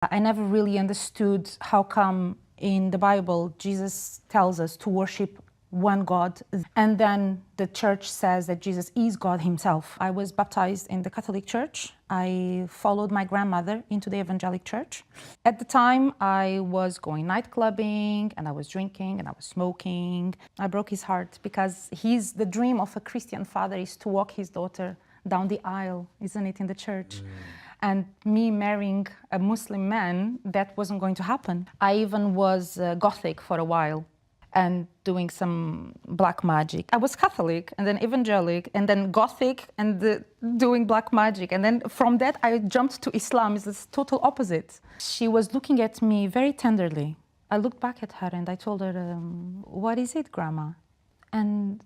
I never really understood how come in the Bible Jesus tells us to worship one God, and then the church says that Jesus is God himself. I was baptized in the Catholic Church. I followed my grandmother into the Evangelic Church. At the time, I was going night clubbing, and I was drinking, and I was smoking. I broke his heart because the dream of a Christian father is to walk his daughter down the aisle, isn't it, in the church? And me marrying a Muslim man, that wasn't going to happen. I even was Gothic for a while and doing some black magic. I was Catholic and then Evangelic and then Gothic and doing black magic. And then from that, I jumped to Islam. It's the total opposite. She was looking at me very tenderly. I looked back at her and I told her, what is it, Grandma? And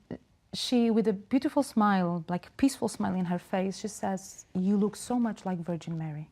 she, with a beautiful smile, like a peaceful smile in her face, she says, you look so much like Virgin Mary.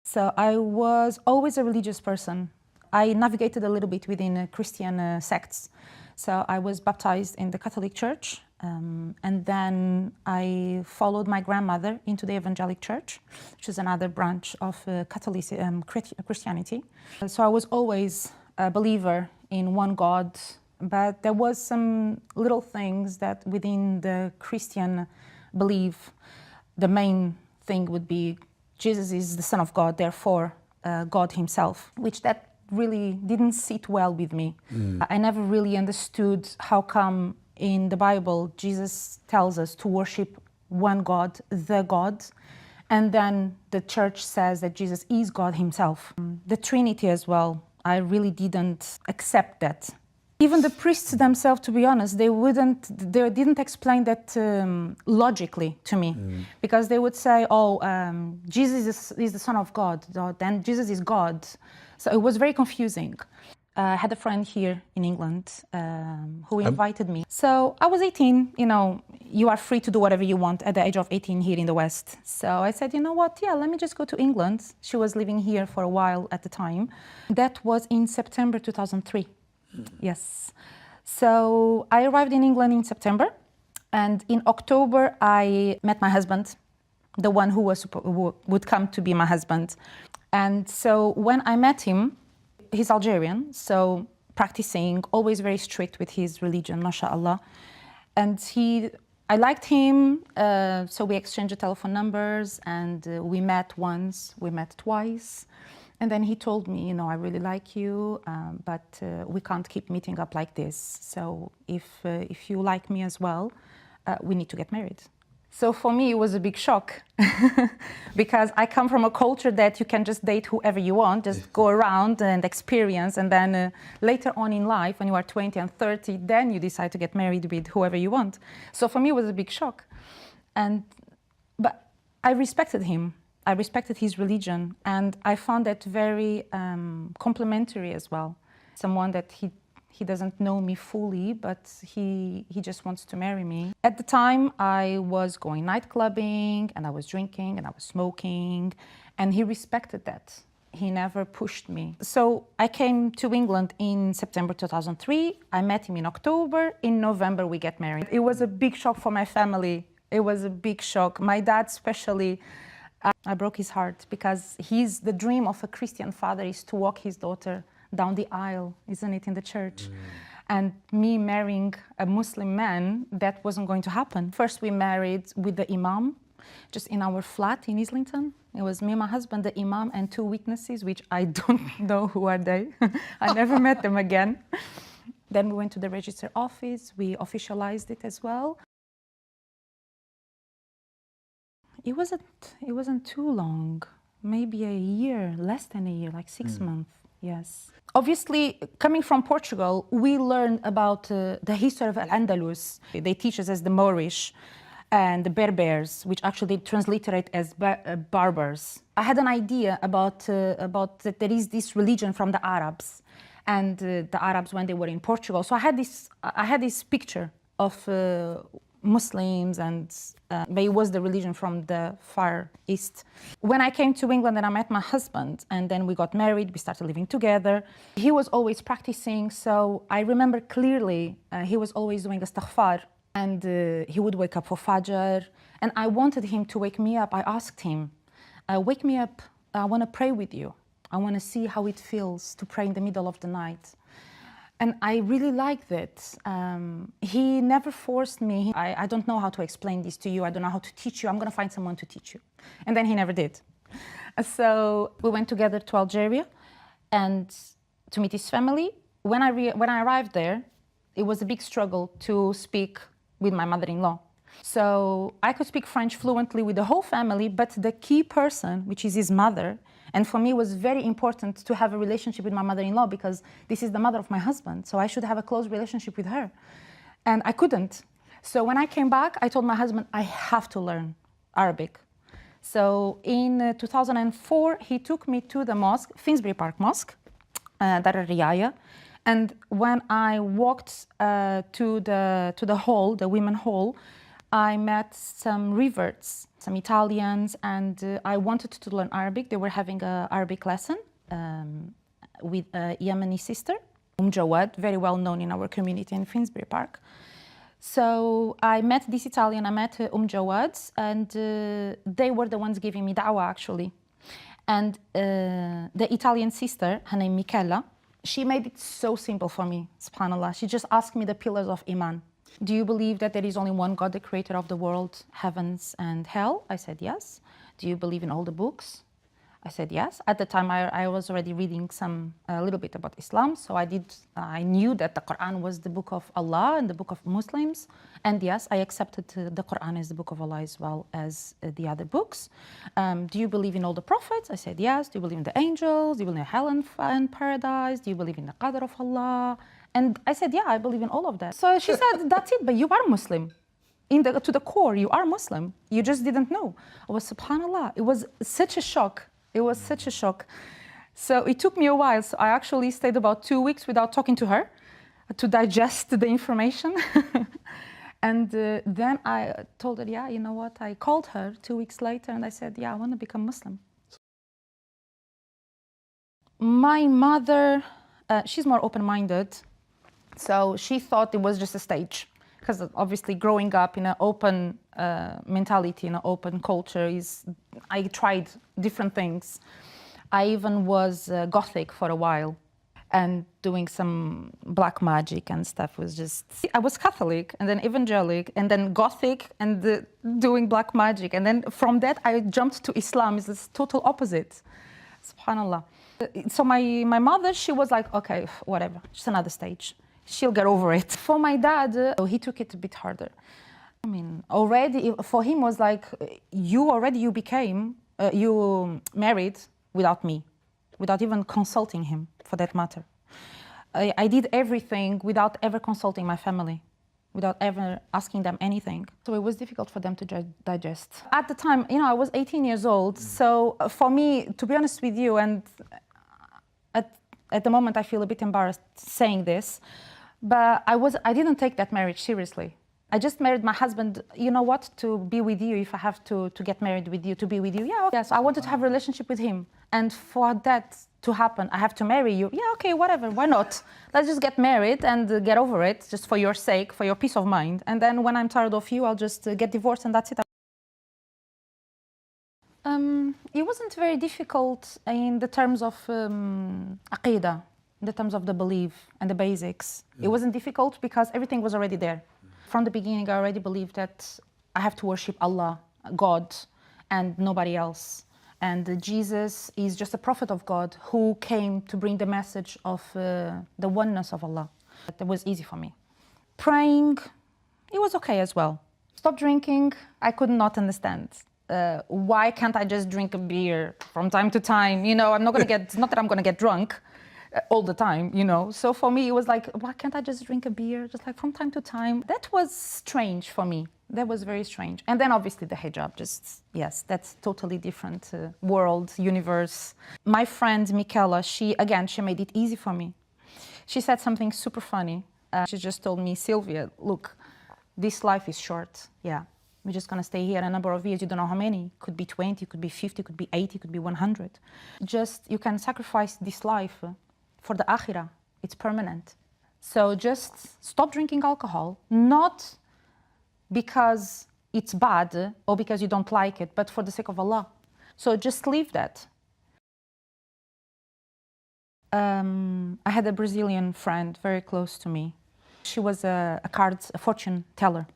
So I was always a religious person. I navigated a little bit within Christian sects. So I was baptized in the Catholic Church, and then I followed my grandmother into the Evangelic Church, which is another branch of Christianity. So I was always a believer in one God, but there was some little things that within the Christian belief, the main thing would be Jesus is the Son of God, therefore God himself, which that really didn't sit well with me. I never really understood how come in the Bible Jesus tells us to worship one God, the God, and then the church says that Jesus is God himself. The Trinity as well, I really didn't accept that. Even the priests themselves, to be honest, they didn't explain that logically to me, because they would say, Jesus is the Son of God, then Jesus is God. So it was very confusing. I had a friend here in England who invited me. So I was 18, you are free to do whatever you want at the age of 18 here in the West. So I said, you know what, yeah, let me just go to England. She was living here for a while at the time. That was in September 2003. Yes. So I arrived in England in September, and in October I met my husband, the one who would come to be my husband. And so when I met him, he's Algerian, so practicing, always very strict with his religion, mashallah. And I liked him, so we exchanged telephone numbers, and we met once, we met twice. And then he told me, I really like you, but we can't keep meeting up like this. So if you like me as well, we need to get married. So for me, it was a big shock because I come from a culture that you can just date whoever you want, just go around and experience. And then later on in life, when you are 20 and 30, then you decide to get married with whoever you want. So for me, it was a big shock. But I respected him. I respected his religion, and I found that very complimentary as well. Someone that he doesn't know me fully, but he just wants to marry me. At the time, I was going night clubbing, and I was drinking, and I was smoking, and he respected that. He never pushed me. So I came to England in September 2003. I met him in October. In November, we get married. It was a big shock for my family. It was a big shock. My dad especially. I broke his heart because the dream of a Christian father is to walk his daughter down the aisle, isn't it, in the church? And me marrying a Muslim man, that wasn't going to happen. First, we married with the imam, just in our flat in Islington. It was me, my husband, the imam, and 2 witnesses, which I don't know who are they. I never met them again. Then we went to the register office. We officialized it as well. It wasn't too long, maybe a year, less than a year, like 6 months, yes. Obviously, coming from Portugal, we learned about the history of Al-Andalus. They teach us as the Moorish and the Berbers, which actually transliterate as barbers. I had an idea about that there is this religion from the Arabs, and the Arabs when they were in Portugal. So I had this picture of Muslims, and but it was the religion from the Far East. When I came to England and I met my husband, and then we got married, we started living together. He was always practicing, so I remember clearly he was always doing istighfar, and he would wake up for Fajr, and I wanted him to wake me up. I asked him, wake me up I want to pray with you. I want to see how it feels to pray in the middle of the night. And I really liked it. He never forced me. I don't know how to explain this to you. I don't know how to teach you. I'm going to find someone to teach you. And then he never did. So we went together to Algeria and to meet his family. When I arrived there, it was a big struggle to speak with my mother-in-law. So I could speak French fluently with the whole family, but the key person, which is his mother, and for me it was very important to have a relationship with my mother-in-law because this is the mother of my husband, so I should have a close relationship with her. And I couldn't. So when I came back, I told my husband, I have to learn Arabic. So in 2004, he took me to the mosque, Finsbury Park Mosque, Dar al-Riaya. And when I walked to the hall, the women hall, I met some reverts, some Italians, and I wanted to learn Arabic. They were having an Arabic lesson with a Yemeni sister, Jawad, very well known in our community in Finsbury Park. So I met this Italian, I met Jawad, and they were the ones giving me da'wah, actually. And the Italian sister, her name Michela, she made it so simple for me, subhanAllah. She just asked me the pillars of Iman. Do you believe that there is only one God, the creator of the world, heavens and hell? I said yes. Do you believe in all the books? I said yes. At the time, I was already reading a little bit about Islam, so I knew that the Quran was the book of Allah and the book of Muslims. And yes, I accepted the Quran as the book of Allah as well as the other books. Do you believe in all the prophets? I said yes. Do you believe in the angels? Do you believe in hell and paradise? Do you believe in the qadr of Allah? And I said, yeah, I believe in all of that. So she said, that's it, but you are Muslim. To the core, you are Muslim. You just didn't know. I was, subhanAllah, it was such a shock. It was such a shock. So it took me a while. So I actually stayed about 2 weeks without talking to her to digest the information. And then I told her, yeah, you know what? I called her 2 weeks later and I said, yeah, I want to become Muslim. My mother, she's more open-minded. So she thought it was just a stage. Because obviously growing up in an open mentality, in an open culture, I tried different things. I even was Gothic for a while and doing some black magic and stuff. I was Catholic and then evangelic and then Gothic and doing black magic. And then from that, I jumped to Islam. It's the total opposite. SubhanAllah. So my mother, she was like, okay, whatever, just another stage. She'll get over it. For my dad, he took it a bit harder. I mean, already, for him was like, you married without me, without even consulting him, for that matter. I did everything without ever consulting my family, without ever asking them anything. So it was difficult for them to digest. At the time, I was 18 years old, so for me, to be honest with you, and at the moment I feel a bit embarrassed saying this, but I didn't take that marriage seriously. I just married my husband, you know what, to be with you, if I have to get married with you, to be with you. Yeah, yes, I wanted to have a relationship with him. And for that to happen, I have to marry you. Yeah, okay, whatever, why not? Let's just get married and get over it, just for your sake, for your peace of mind. And then when I'm tired of you, I'll just get divorced and that's it. It wasn't very difficult in the terms of aqidah, in the terms of the belief and the basics. It wasn't difficult because everything was already there. From the beginning, I already believed that I have to worship Allah, God, and nobody else. And Jesus is just a prophet of God who came to bring the message of the oneness of Allah. That was easy for me. Praying, it was okay as well. Stop drinking, I could not understand. Why can't I just drink a beer from time to time? I'm not gonna it's not that I'm gonna get drunk all the time, So for me, it was like, why can't I just drink a beer, just like from time to time? That was strange for me. That was very strange. And then obviously the hijab, yes, that's totally different world, universe. My friend Michela, she made it easy for me. She said something super funny. She just told me, Sylvia, look, this life is short, yeah. We're just gonna stay here a number of years, you don't know how many. Could be 20, could be 50, could be 80, could be 100. You can sacrifice this life for the akhirah, it's permanent. So just stop drinking alcohol, not because it's bad or because you don't like it, but for the sake of Allah. So just leave that. I had a Brazilian friend very close to me. She was a fortune teller.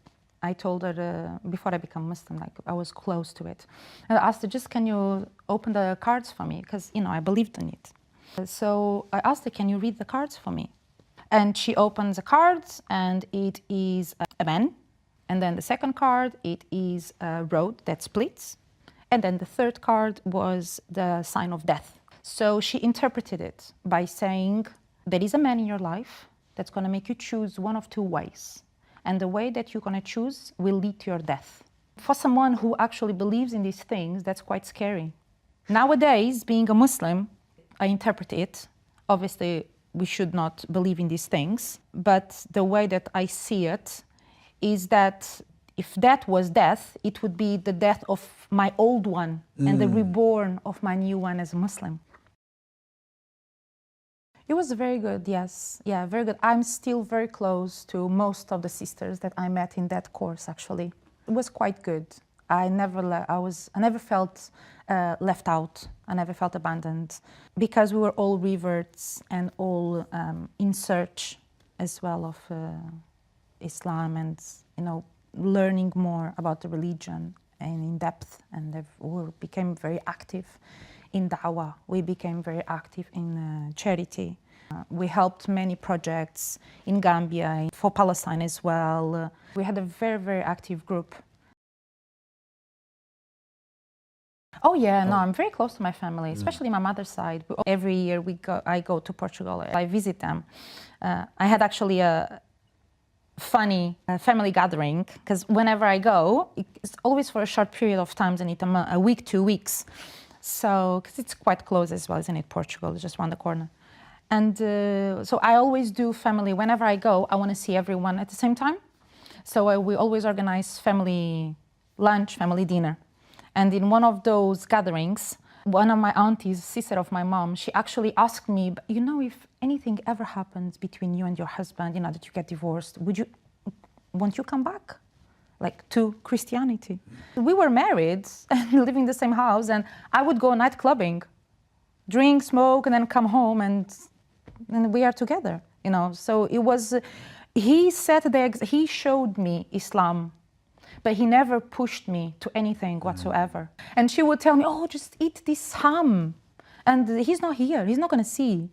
I told her before I became Muslim, like I was close to it. And I asked her, just can you open the cards for me? Because, you know, I believed in it. So I asked her, can you read the cards for me? And she opens the cards and it is a man. And then the second card, it is a road that splits. And then the third card was the sign of death. So she interpreted it by saying, there is a man in your life that's going to make you choose one of two ways. And the way that you're going to choose will lead to your death. For someone who actually believes in these things, that's quite scary. Nowadays, being a Muslim, I interpret it. Obviously, we should not believe in these things. But the way that I see it is that if that was death, it would be the death of my old one and the reborn of my new one as a Muslim. It was very good, yes. Yeah, very good. I'm still very close to most of the sisters that I met in that course, actually. It was quite good. I never felt left out. I never felt abandoned because we were all reverts and all in search as well of Islam and, you know, learning more about the religion and in depth. And we became very active in da'wah. We became very active in charity. We helped many projects in Gambia, for Palestine as well. We had a very, very active group. Oh yeah, no, I'm very close to my family, especially my mother's side. Every year I go to Portugal, I visit them. I had actually a funny family gathering, because whenever I go, it's always for a short period of time, and it's a week, 2 weeks. So, because it's quite close as well, isn't it? Portugal is just around the corner. And so I always do family. Whenever I go, I want to see everyone at the same time. So we always organize family lunch, family dinner. And in one of those gatherings, one of my aunties, sister of my mom, she actually asked me, you know, if anything ever happens between you and your husband, you know, that you get divorced, won't you come back? Like to Christianity. We were married and living in the same house, and I would go night clubbing, drink, smoke, and then come home, and we are together, you know. So it was, he showed me Islam, but he never pushed me to anything whatsoever. And she would tell me, oh, just eat this ham. And he's not here, he's not gonna see.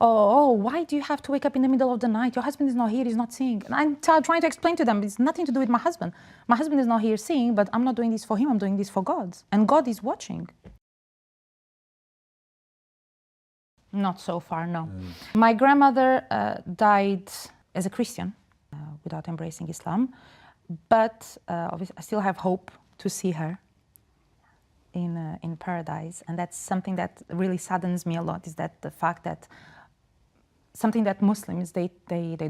Oh, why do you have to wake up in the middle of the night? Your husband is not here, he's not seeing. And I'm trying to explain to them, it's nothing to do with my husband. My husband is not here seeing, but I'm not doing this for him, I'm doing this for God. And God is watching. Not so far, no. My grandmother died as a Christian, without embracing Islam. But obviously I still have hope to see her in paradise. And that's something that really saddens me a lot, is that the fact that something that Muslims, they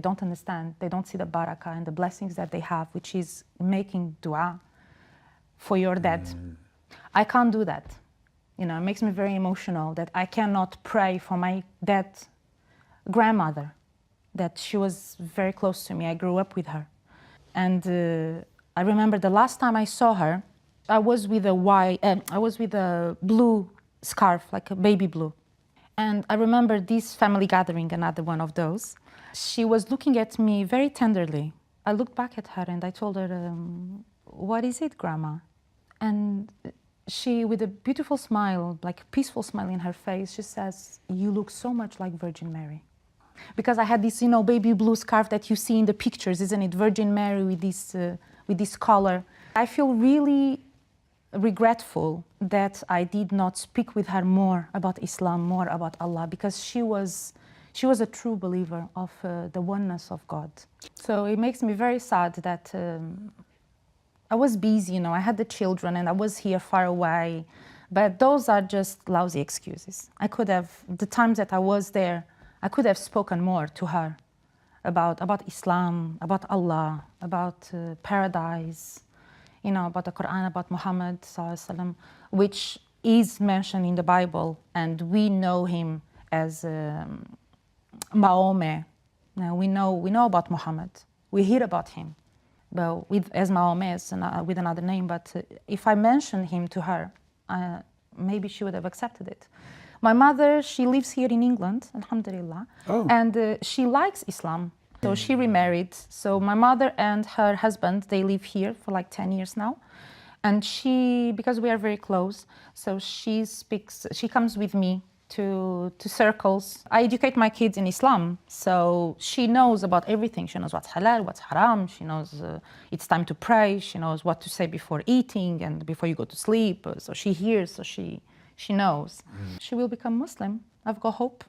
don't understand. They don't see the barakah and the blessings that they have, which is making dua for your dead. I can't do that. You know, it makes me very emotional that I cannot pray for my dead grandmother, that she was very close to me. I grew up with her. And I remember the last time I saw her, I was with a blue scarf, like a baby blue. And I remember this family gathering, another one of those. She was looking at me very tenderly. I looked back at her and I told her, what is it, Grandma? And she, with a beautiful smile, like a peaceful smile in her face, she says, you look so much like Virgin Mary. Because I had this, you know, baby blue scarf that you see in the pictures, isn't it? Virgin Mary with this collar. I feel really regretful that I did not speak with her more about Islam, more about Allah, because she was a true believer of the oneness of God. So it makes me very sad that I was busy, you know, I had the children and I was here far away, but those are just lousy excuses. I could have, the times that I was there, I could have spoken more to her about Islam, about Allah, about paradise, you know, about the Quran, about Muhammad ﷺ, which is mentioned in the Bible, and we know him as Mahomet. Now we know about Muhammad. We hear about him, well, as Mahomet, with another name. But if I mentioned him to her, maybe she would have accepted it. My mother, she lives here in England, alhamdulillah, and she likes Islam. So she remarried. So my mother and her husband, they live here for like 10 years now. And she, because we are very close, so she comes with me to circles. I educate my kids in Islam, so she knows about everything. She knows what's halal, what's haram. She knows it's time to pray. She knows what to say before eating and before you go to sleep. So she hears, so she knows. She will become Muslim. I've got hope.